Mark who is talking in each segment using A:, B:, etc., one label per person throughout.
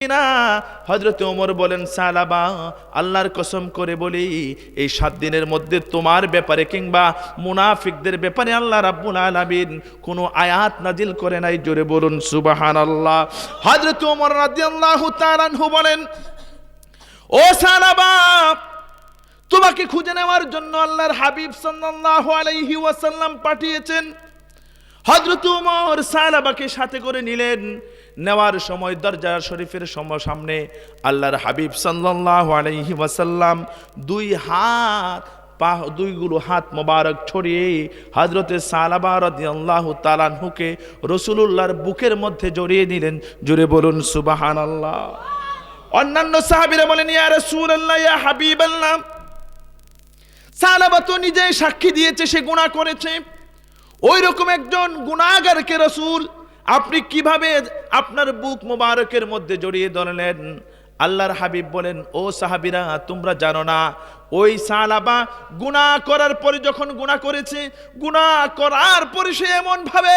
A: না। হযরত ওমর বলেন, সালাবা, আল্লাহর কসম করে বলি, এই 7 দিনের মধ্যে তোমার ব্যাপারে কিংবা মুনাফিকদের ব্যাপারে আল্লাহ রাব্বুল আলামিন কোনো আয়াত নাজিল করে নাই। জোরে বলুন সুবহানাল্লাহ। হযরত ওমর রাদিয়াল্লাহু তাআলা আনহু বলেন, ও সালাবা, তোমাকে খুঁজে নেওয়ার জন্য আল্লাহর হাবিব সাল্লাল্লাহু আলাইহি ওয়াসাল্লাম পাঠিয়েছেন। হযরত ওমর সালাবাকে সাথে করে নিলেন। নেওয়ার সময় দরজা শরীফের সামনে আল্লাহর হাবিব সাল্লাল্লাহু আলাইহি ওয়াসাল্লাম দুইগুলো হাত মোবারক ছড়িয়ে হযরতে সালাবা রাদিয়াল্লাহু তাআলা আনহুকে রাসূলুল্লাহর বুকের মধ্যে জড়িয়ে নিলেন। জোরে বলুন সুবহানাল্লাহ। অন্যান্য সাহাবীরা বলেন, ইয়া রাসূলুল্লাহ, ইয়া হাবিবাল্লাহ, সালাবা তো নিজেই সাক্ষী দিয়েছে সে গুনাহ করেছে। ওই রকম একজন গুনাহগারকে রাসূল আপনি কিভাবে আপনার বুক মোবারকের মধ্যে জড়িয়ে ধরলেন? আল্লাহর হাবিব বলেন, ও সাহাবীরা, তোমরা জানো না ওই সালাবা গুনাহ করার পরে যখন গুনাহ করেছে, গুনাহ করার পরে সে এমন ভাবে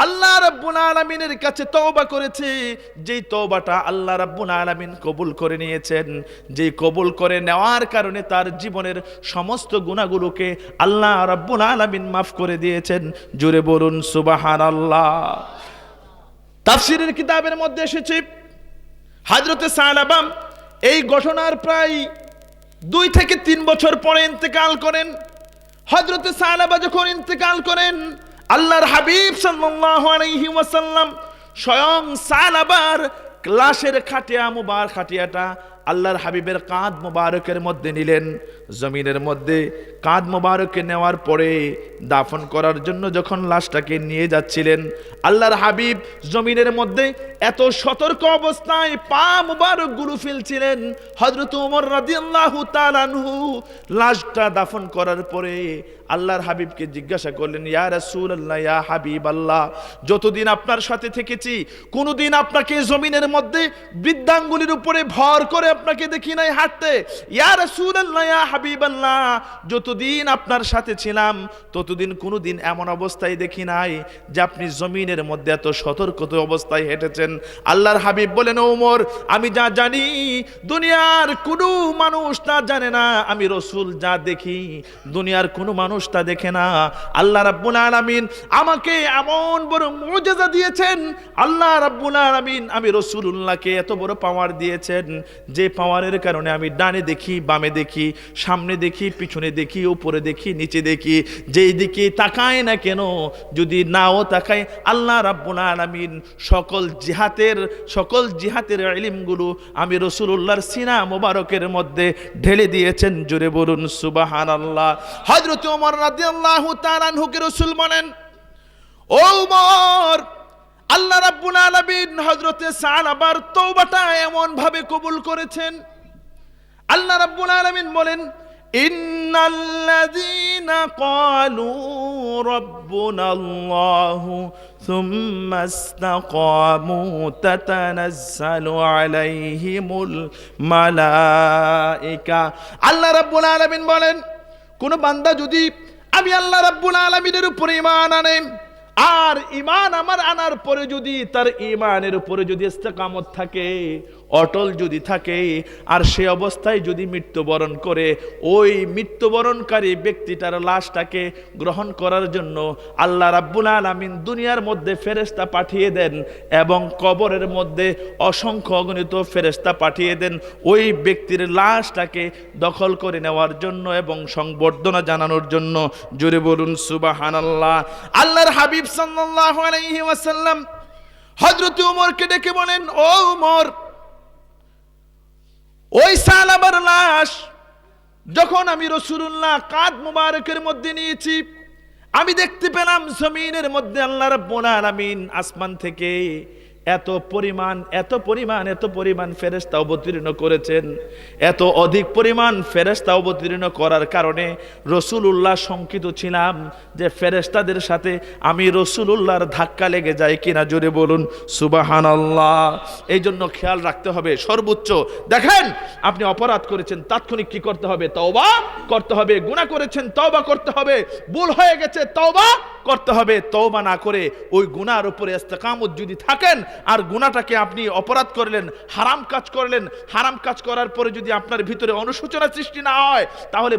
A: আল্লাহ রাব্বুল আলামিনের কাছে তওবা করেছে, যেই তওবাটা আল্লাহ রাব্বুল আলামিন কবুল করে নিয়েছেন। যেই কবুল করে নেওয়ার কারণে তার জীবনের সমস্ত গুনাহগুলোকে আল্লাহ রাব্বুল আলামিন মাফ করে দিয়েছেন। জোরে বলুন সুবহানাল্লাহ। তাফসীরের কিতাবের মধ্যে এসেছে, হযরতে সালাবা এই ঘটনার প্রায় 2 থেকে 3 বছর পরে ইন্তেকাল করেন। হযরতে সালাবা যখন ইন্তেকাল করেন, আল্লাহর হাবিব সাল্লাল্লাহু আলাইহি ওয়াসাল্লাম স্বয়ং সালাবার লাশের খাটিয়াটা আল্লাহর হাবিবের কাঁধ মোবারকের মধ্যে নিলেন। জমিনের মধ্যে কাঁধ মোবারকে নেওয়ার পরে দাফন করার জন্য যখন লাশটাকে নিয়ে যাচ্ছিলেন, আল্লাহর হাবিব জমিনের মধ্যে এত সতর্ক অবস্থায় পা মোবারক গুলো ফেলছিলেন। হযরত ওমর রাদিয়াল্লাহু তাআলা আনহু লাশটা দাফন করার পরে আল্লাহর হাবিবকে জিজ্ঞাসা করলেন, ইয়া রাসূলুল্লাহ, ইয়া হাবিবাল্লাহ, যতদিন আপনার সাথে থেকেছি কোনোদিন আপনাকে জমিনের মধ্যে বৃদ্ধাঙ্গুলির উপরে ভর করে আপনাকে দেখি নাই হাঁটতে। ইয়া রাসূলুল্লাহ, ইয়া হাবিবাল্লাহ, যতদিন আপনার সাথে ছিলাম ততদিন কোনোদিন এমন অবস্থায় দেখি নাই যে আপনি জমিনের মধ্যে এত সতর্কতা অবস্থায় হেঁটেছেন। আল্লাহর হাবিব বলেন, ওমর, আমি যা জানি দুনিয়ার কোনো মানুষ তা জানে না, আমি রাসূল যা দেখি দুনিয়ার কোনো মানুষ তা দেখে না। আল্লাহ রাব্বুল আলামিন আমাকে এমন বড় মুজিজা দিয়েছেন। আল্লাহ রাব্বুল আলামিন আমি রাসূলুল্লাহকে এত বড় পাওয়ার দিয়েছেন যে পাওয়ারের কারণে আমি ডানে দেখি, বামে দেখি, সামনে দেখি, পিছনে দেখি, উপরে দেখি, নিচে দেখি, যেই দিকে তাকায় না কেন, যদি নাও তাকায়, আল্লাহ রাব্বুল আলামিন সকল জিহাতের ইলমগুলো আমি রাসূলুল্লাহর সিনা মোবারকের মধ্যে ঢেলে দিয়েছেন। জোরে বলুন সুবহানাল্লাহ। হযরত ওমর রাদিয়াল্লাহু তাআলা আনহুকে রাসূল বলেন, ও ওমর, আল্লাহ রাব্বুল আলামিন হযরতে সালাবার তওবাটা এমন ভাবে কবুল করেছেন। আল্লাহ রাব্বুল আলামিন বলেন, ইন্নাল্লাযীনা ক্বালু রাব্বুনাল্লাহু সুম্মা ইসতাকামু তাতানাজ্জালু আলাইহিমুল মালায়েকা। আল্লাহ রাব্বুল আলামিন বলেন, কোন বান্দা যদি আমি আল্লাহ রাব্বুল আলামিনের উপরে ঈমান আনে, আর ঈমান আমার আনার পরে যদি তার ঈমানের উপরে যদি ইস্তেকামত থাকে, অটল যদি থাকে, আর সে অবস্থায় যদি মৃত্যুবরণ করে, ওই মৃত্যুবরণকারী ব্যক্তিটার লাশটাকে গ্রহণ করার জন্য আল্লাহ রাব্বুল আলামিন দুনিয়ার মধ্যে ফেরেশতা পাঠিয়ে দেন এবং কবরের মধ্যে অসংখ্য অগণিত ফেরেশতা পাঠিয়ে দেন ওই ব্যক্তির লাশটাকে দখল করে নেওয়ার জন্য এবং সংবর্ধনা জানানোর জন্য। জোরে বলুন সুবহানাল্লাহ। আল্লাহর হাবিব সাল্লাল্লাহু আলাইহি ওয়াসাল্লাম হযরত ওমরকে ডেকে বলেন, ও ওমর, ওই সালাবার লাশ যখন আমি রাসূলুল্লাহ কাঁধ মুবারকের মধ্যে নিয়েছি, আমি দেখতে পেলাম জমিনের মধ্যে আল্লাহ রাব্বুল আলামিন আসমান থেকে এত পরিমাণ ফেরেশতা অবতীর্ণ করেছেন। এত অধিক পরিমাণ ফেরেশতা অবতীর্ণ করার কারণে রাসূলুল্লাহ শঙ্কিত ছিলাম যে ফেরেশতাদের সাথে আমি রাসূলুল্লাহর ধাক্কা লেগে যায় কিনা। জোরে বলুন সুবহানাল্লাহ। এই জন্য খেয়াল রাখতে হবে সর্বোচ্চ। দেখেন, আপনি অপরাধ করেছেন, তাৎক্ষণিক কি করতে হবে? তওবা করতে হবে। গুনাহ করেছেন, তওবা করতে হবে। ভুল হয়ে গেছে, তওবা করতে হবে। তওবা না করে ওই গুনার উপরে ইস্তেকামত যদি থাকেন, আর গুনাহটাকে আপনি অপরাধ করলেন, হারাম কাজ করলেন। হারাম কাজ করার পরে যদি আপনার ভিতরে অনুশোচনা সৃষ্টি না হয়, তাহলে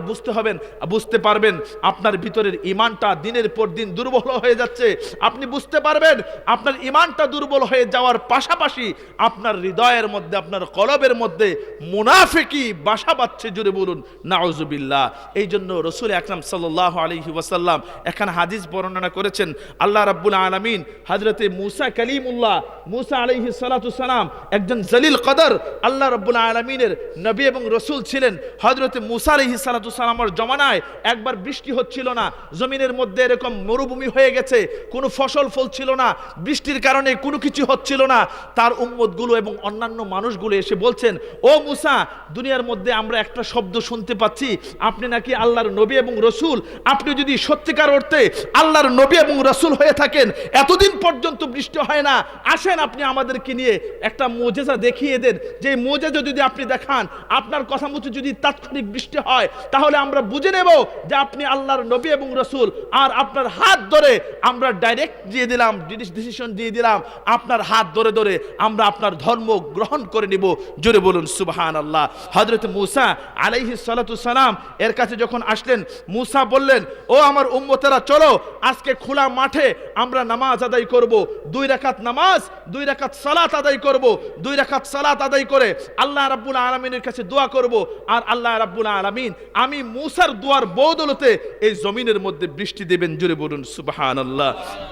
A: বুঝতে পারবেন আপনার ভিতরের ঈমানটা দিনের পর দিন দুর্বল হয়ে যাচ্ছে। আপনি বুঝতে পারবেন আপনার ঈমানটা দুর্বল হয়ে যাওয়ার পাশাপাশি আপনার হৃদয়ের মধ্যে, আপনার কলবের মধ্যে মুনাফিকি বাসা বাঁধছে। জুড়ে বলুন নাউজুবিল্লাহ। এই জন্য রাসূল আকরাম সাল্লাল্লাহু আলাইহি ওয়াসাল্লাম এখানে হাদিস বর্ণনা করেছেন, আল্লাহ রাব্বুল আলামিন হযরতে মুসা কালিমুল্লাহ, মুসা আলাইহিস সালাতু সালাম একজন জলিল কদর আল্লাহ রাব্বুল আলামিনের নবী এবং রাসূল ছিলেন। হযরতে মুসা আলাইহিস সালাতু সালামের জমানায় একবার বৃষ্টি হচ্ছিল না, জমিনের মধ্যে এরকম মরুভূমি হয়ে গেছে, কোনো ফসল ফলছিল না, বৃষ্টির কারণে কোনো কিছু হচ্ছিল না। তার উম্মতগুলো এবং অন্যান্য মানুষগুলো এসে বলছেন, ও মুসা, দুনিয়ার মধ্যে আমরা একটা শব্দ শুনতে পাচ্ছি, আপনি নাকি আল্লাহর নবী এবং রাসূল। আপনি যদি সত্যিকার অর্থে আল্লাহর নবী এবং রাসূল হয়ে থাকেন, এতদিন পর্যন্ত বৃষ্টি হয় না, আসেন আপনি আমাদেরকে নিয়ে একটা মুজিজা দেখিয়ে দেন। যে মুজিজা যদি আপনি দেখান, আপনার কথা মতো যদি তাৎক্ষণিক বৃষ্টি হয়, তাহলে আমরা বুঝে নেব যে আপনি আল্লাহর নবী এবং রাসূল। আর আপনার হাত ধরে আমরা ডাইরেক্ট দিয়ে দিলাম, ডিসিশন দিয়ে দিলাম, আপনার হাত ধরে ধরে আমরা আপনার ধর্ম গ্রহণ করে নিব। জোরে বলুন সুবহানাল্লাহ। হযরত মুসা আলাইহিস সালাতু সালাম এর কাছে যখন আসলেন, মুসা বললেন, ও আমার উম্মতেরা, চলো আজকে খোলা মাঠে আমরা নামাজ আদায় করব। 2 রাকাত নামাজ, 2 রাকাত সালাত আদায় করব। 2 রাকাত সালাত আদায় করে আল্লাহ রাব্বুল আলামিনের কাছে দোয়া করব। আর আল্লাহ রাব্বুল আলামিন আমি মুসার দোয়ার বদৌলতে এই জমিনের মধ্যে বৃষ্টি দেবেন। জোরে বলুন সুবহানাল্লাহ।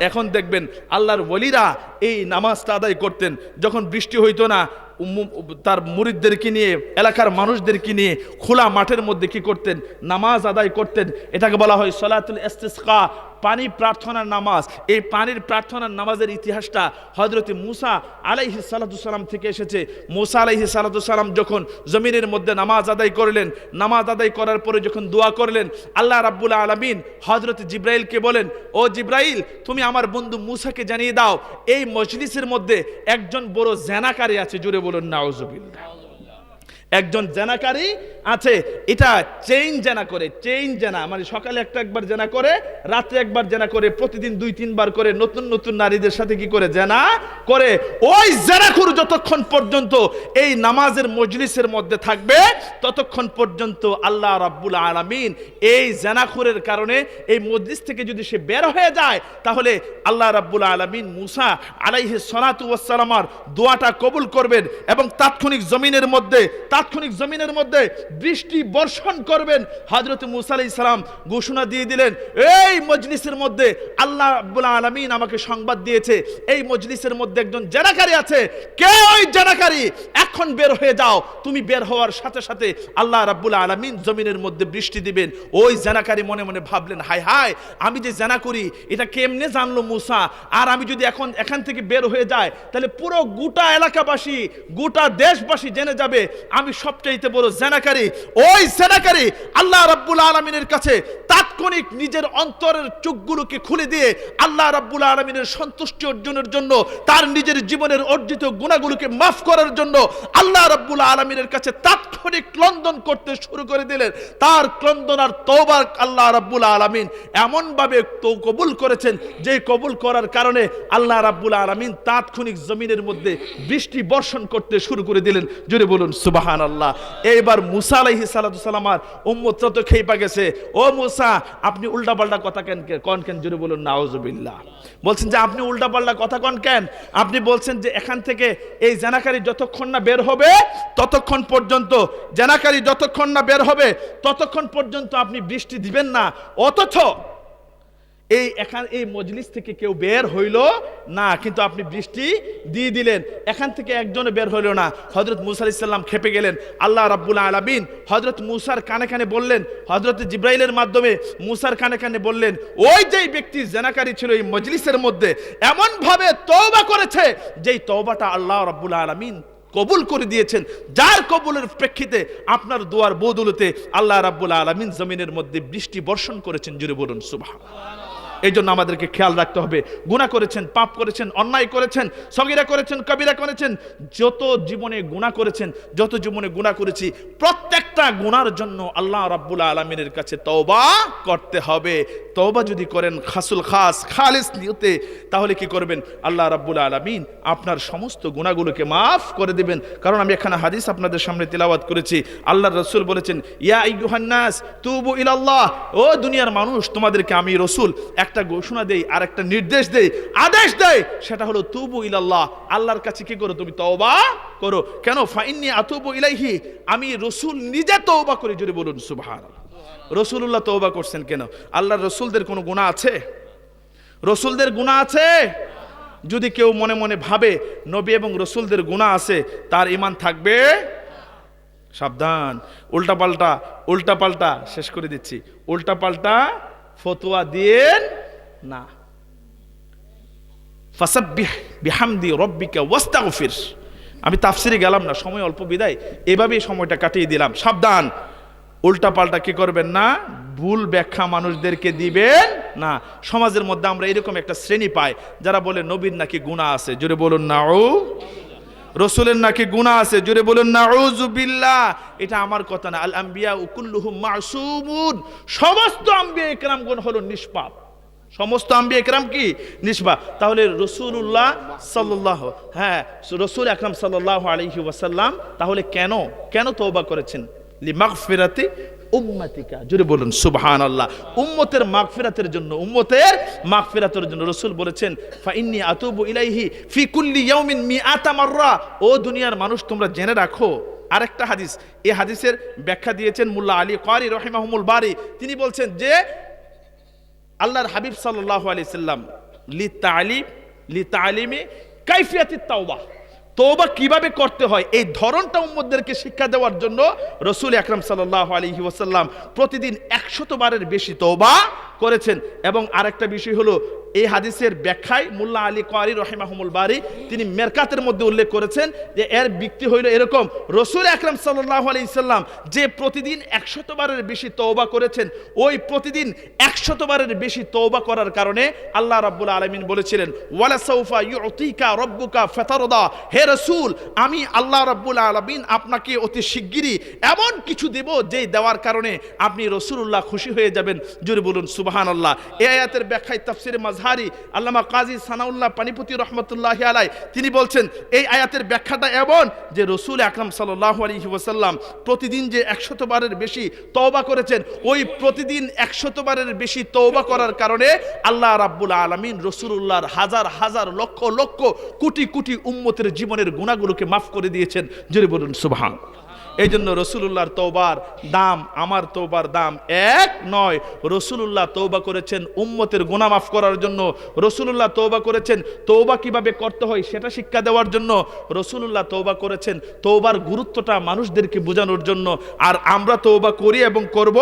A: এখন দেখবেন আল্লাহর ওলিরা এই নামাজটা আদায় করতেন। যখন বৃষ্টি হইতো না, তার মুরিদদেরকে নিয়ে, এলাকার মানুষদেরকে নিয়ে খোলা মাঠের মধ্যে কি করতেন? নামাজ আদায় করতেন। এটাকে বলা হয় সালাতুল ইস্তিসকা, পানি প্রার্থনার নামাজ। এই পানির প্রার্থনার নামাজের ইতিহাসটা হযরত মুসা আলাইহিস সালাতু সালাম থেকে এসেছে। মুসা আলাইহিস সালাতু সালাম যখন জমিনের মধ্যে নামাজ আদায় করলেন, নামাজ আদায় করার পরে যখন দোয়া করলেন, আল্লাহ রাব্বুল আলামিন হযরত জিবরাইলকে বলেন, ও জিবরাইল, তুমি আমার বন্ধু মুসাকে জানিয়ে দাও, এই মজলিসের মধ্যে একজন বড় জেনাকারী আছে। জুড়ে বলুন নাউজুবিল্লাহ। একজন জেনাকারী আছে, এটা চেইন জেনা করে, চেইন জেনা মানে সকালে একবার জেনা করে, রাত্রে একবার জেনা করে, প্রতিদিন 2-3 বার করে নতুন নতুন নারীদের সাথে কি করে? জেনা করে। ওই জেনাখুর যতক্ষণ পর্যন্ত এই নামাজের মজলিসের মধ্যে থাকবে, ততক্ষণ পর্যন্ত আল্লাহ রাব্বুল আলামিন এই জেনাখুরের কারণে এই মজলিস থেকে যদি সে বের হয়ে যায়, তাহলে আল্লাহ রাব্বুল আলামিন মুসা আলাইহিস সালাতু ওয়াস সালামের দোয়াটা কবুল করবেন এবং তাৎক্ষণিক জমিনের মধ্যে বৃষ্টি বর্ষণ করবেন। হযরত মুসা আলাইহিস সালাম ঘোষণা দিয়ে দিলেন, এই মজলিসের মধ্যে আল্লাহ রাব্বুল আলামিন আমাকে সংবাদ দিয়েছে, এই মজলিসের মধ্যে একজন জেনাকারী আছে। কে ওই জেনাকারী? এখন বের হয়ে যাও। তুমি বের হওয়ার সাথে সাথে আল্লাহ রাব্বুল আলামিন জমিনের মধ্যে বৃষ্টি দিবেন। ওই জেনাকারী মনে মনে ভাবলেন, হায় হায়, আমি যে জেনা করি এটা কেমনে জানলো মুসা? আর আমি যদি এখান থেকে বের হয়ে যাই, তাহলে পুরো গোটা এলাকাবাসী, গোটা দেশবাসী জেনে যাবে আমি সবচাইতে বড় জেনাকারী। ওই জেনাকারী আল্লাহ রাব্বুল আলামিনের কাছে তাৎক্ষণিক নিজের অন্তরের চোখগুলোকে খুলে দিয়ে আল্লাহ রাব্বুল আলামিনের সন্তুষ্টি অর্জনের জন্য, তার নিজের জীবনের অর্জিত গুনাহগুলোকে মাফ করার জন্য আল্লাহ রাব্বুল আলামিনের কাছে তাৎক্ষণিক ক্রন্দন করতে শুরু করে দিলেন। তার ক্রন্দন আর তওবা আল্লাহ রাব্বুল আলামিন এমন ভাবে তো কবুল করেছেন, যে কবুল করার কারণে আল্লাহ রাব্বুল আলামিন তাৎক্ষণিক জমিনের মধ্যে বৃষ্টি বর্ষণ করতে শুরু করে দিলেন। জোরে বলুন সুবহানাল্লাহ। এইবার মুসা আলাইহিস সালাতু সালামার উম্মত তো খেপা গেছে। ও মুসা, আপনি উল্টাপাল্টা কথা কেন? জোরে বলুন নাউজুবিল্লাহ। বলছেন যে আপনি উল্টাপাল্টা কথা কেন? আপনি বলছেন যে এখান থেকে এই জেনাকারী যতক্ষণ না বের হবে ততক্ষণ পর্যন্ত, জেনাকারী যতক্ষণ না বের হবে ততক্ষণ পর্যন্ত আপনি বৃষ্টি দিবেন না। অথচ এই মজলিস থেকে কেউ বের হইল না, কিন্তু আপনি বৃষ্টি দিয়ে দিলেন। এখান থেকে একজনে বের হইল না। হযরত মুসা আলাইহিস সালাম খেপে গেলেন। আল্লাহ রাব্বুল আলামিন হযরত মুসার কানে কানে বললেন, হযরত জিবরাইলের মাধ্যমে মুসার কানে কানে বললেন, ওই যেই ব্যক্তি জেনাকারী ছিল এই মজলিসের মধ্যে, এমন ভাবে তওবা করেছে যেই তওবাটা আল্লাহ রাব্বুল আলামিন কবুল করে দিয়েছেন, যার কবুলের প্রেক্ষিতে আপনার দোয়ার বদৌলতে আল্লাহ রাব্বুল আলামিন জমিনের মধ্যে বৃষ্টি বর্ষণ করেছেন। জুড়ে বলুন সুবহানাল্লাহ। এই জন্য আমাদেরকে খেয়াল রাখতে হবে। গুনাহ করেছেন, পাপ করেছেন, অন্যায় করেছেন, সগীরা করেছেন, কবিরা করেছেন, যত জীবনে গুনাহ করেছেন, যত জীবনে গুনাহ করেছি, প্রত্যেকটা গুনার জন্য আল্লাহ রাব্বুল আলামিনের কাছে তওবা করতে হবে। তওবা যদি করেন খালিস নিয়তে, তাহলে কি করবেন? আল্লাহ রাব্বুল আলামিন আপনার সমস্ত গুনাহগুলোকে মাফ করে দিবেন। কারণ আমি এখানে হাদিস আপনাদের সামনে তিলাওয়াত করেছি। আল্লাহর রাসূল বলেছেন, ইয়া আইয়ুহান নাস তুবু ইলাল্লাহ, ও দুনিয়ার মানুষ, তোমাদেরকে আমি রাসূল একটা ঘোষণা দেই আর একটা নির্দেশ দেই, আদেশ দেই, সেটা হলো তুবু ইলাল্লাহ, আল্লাহর কাছে কি করো? তুমি তওবা করো। কেন? ফাইন্নী আতুবু ইলাইহি, আমি রাসূল নিজে তওবা করি। জোরে বলুন সুবহানাল্লাহ। রাসূলুল্লাহ তওবা করছেন কেন? আল্লাহর রাসূলদের কোনো গুনাহ আছে? রাসূলদের গুনাহ আছে? যদি কেউ মনে মনে ভাবে নবী এবং রাসূলদের গুনাহ আছে, তার ঈমান থাকবে? সাবধান, উল্টাপাল্টা শেষ করে দিচ্ছি, উল্টাপাল্টা ফতোয়া দিয়েন না। ফাসাব্বিহ বিহামদি রাব্বিকা ওয়াস্তাগফির। আমি তাফসিরে গেলাম না, সময় অল্প বিদায়, এভাবেই সময়টা কাটিয়ে দিলাম। সাবধান, উল্টাপাল্টা কি করবেন না, ভুল ব্যাখ্যা মানুষদেরকে দিবেন না। সমাজের মধ্যে আমরা এরকম একটা শ্রেণী পাই যারা বলে নবীর নাকি গুনাহ আছে। জোরে বলুন রাসূলের নাকি গুনাহ আছে। জোরে বলুন নাউযুবিল্লাহ। এটা আমার কথা না। আল আম্বিয়া কুল্লুহুম মাসুমুন, সমস্ত আম্বিয়া ইকরামগণ হলো নিষ্পাপ। সমস্ত আম্বিয়া ইকরাম কি? নিষ্পাপ। তাহলে রাসূলুল্লাহ সাল্লাল্লাহু রাসূল আকরাম সাল্লাল্লাহু আলাইহি ওয়াসাল্লাম তাহলে কেন তওবা করেছেন? লিমাগফিরাতি উম্মতিকা। জোরে বলুন সুবহানাল্লাহ। উম্মতের মাগফিরাতের জন্য রাসূল বলেছেন, ফাইন্নী আতুবু ইলাইহি ফি কুল্লি ইয়াউমিন মিআতা মাররা। ও দুনিয়ার মানুষ, তোমরা জেনে রাখো আরেকটা হাদিস। এই হাদিসের ব্যাখ্যা দিয়েছেন মুল্লা আলী কারি রাহিমাহুল বারি। তিনি বলছেন যে আল্লাহর হাবিব সাল্লাল্লাহু আলাইহি সাল্লাম লিতালিমি কাইফিয়াতিত তাওবা, তওবা কিভাবে করতে হয় এই ধরনটা উম্মতদেরকে শিক্ষা দেওয়ার জন্য রাসূল আকরাম সাল্লাল্লাহু আলাইহি ওয়াসাল্লাম প্রতিদিন 100 বারের বেশি তওবা করেছেন। এবং আরেকটা বিষয় হলো, এই হাদিসের ব্যাখ্যায় মুল্লা আলী কারি রাহিমাহুল বারি তিনি মেরকাতের মধ্যে উল্লেখ করেছেন যে এর ব্যক্তি হইল এরকম, রাসূল আকরাম সাল্লাল্লাহু আলাইহি সাল্লাম যে প্রতিদিন 100 বারের বেশি তওবা করেছেন, ওই প্রতিদিন 100 বারের বেশি তওবা করার কারণে আল্লাহ রাব্বুল আলামিন বলেছিলেন, ওয়ালা সাউফা ইউতিকা রাব্বুকা ফাতারদা, হে রাসূল, আমি আল্লাহ রাব্বুল আলামিন আপনাকে অতি শিগগিরই এমন কিছু দেব যেই দেওয়ার কারণে আপনি রাসূলুল্লাহ খুশি হয়ে যাবেন। জোরে বলুন সুবহানাল্লাহ। এই আয়াতের ব্যাখ্যায় তাফসীরে মাজহারি আল্লামা কাজী সানাউল্লাহ পানিপতি রহমাতুল্লাহি আলাইহি তিনি বলছেন, এই আয়াতের ব্যাখ্যাটা এমন যে রাসূল আকরাম সাল্লাল্লাহু আলাইহি ওয়াসাল্লাম প্রতিদিন যে 100 বারের বেশি তওবা করেছেন, ওই প্রতিদিন 100 বারের বেশি তওবা করার কারণে আল্লাহ রাব্বুল আলামিন রাসূলুল্লাহর হাজার হাজার লক্ষ লক্ষ কোটি কোটি উম্মতের জীবনের গুনাহগুলোকে মাফ করে দিয়েছেন। জোরে বলুন সুবহানাল্লাহ। এই জন্য রাসূলুল্লাহর তওবার দাম আমার তওবার দাম এক নয়। রাসূলুল্লাহ তওবা করেছেন উম্মতের গুনাহ মাফ করার জন্য। রাসূলুল্লাহ তওবা করেছেন তওবা কিভাবে করতে হয় সেটা শিক্ষা দেওয়ার জন্য। রাসূলুল্লাহ তওবা করেছেন তওবার গুরুত্বটা মানুষদেরকে বোঝানোর জন্য। আর আমরা তওবা করি এবং করব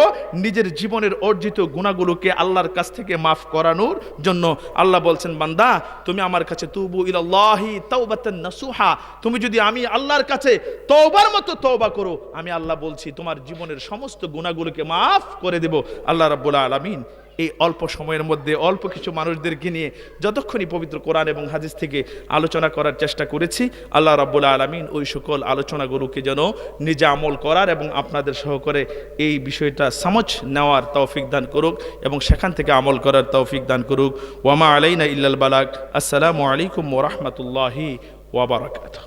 A: নিজের জীবনের অর্জিত গুনাহগুলোকে আল্লাহর কাছ থেকে মাফ করানোর জন্য। আল্লাহ বলছেন, বান্দা তুমি আমার কাছে তুবু ইলাল্লাহি তাওবাতান নাসুহা, তুমি যদি আমি আল্লাহর কাছে তওবার মতো তওবা করো, আমি আল্লাহ বলছি তোমার জীবনের সমস্ত গুনাহগুলোকে মাফ করে দেব। আল্লাহ রাব্বুল আলামিন এই অল্প সময়ের মধ্যে অল্প কিছু মানুষদেরকে নিয়ে যতক্ষণই পবিত্র কোরআন এবং হাদিস থেকে আলোচনা করার চেষ্টা করেছি, আল্লাহ রাব্বুল আলামিন ওই সকল আলোচনাগুলোকে যেন নিজে আমল করার এবং আপনাদের সহকারে এই বিষয়টা সমঝ নেওয়ার তৌফিক দান করুক এবং সেখান থেকে আমল করার তৌফিক দান করুক। ওয়ামা আলাইনা ইল্লাল বালাগ। আসসালামু আলাইকুম ওয়া রাহমাতুল্লাহি ওয়া বারাকাতুহু।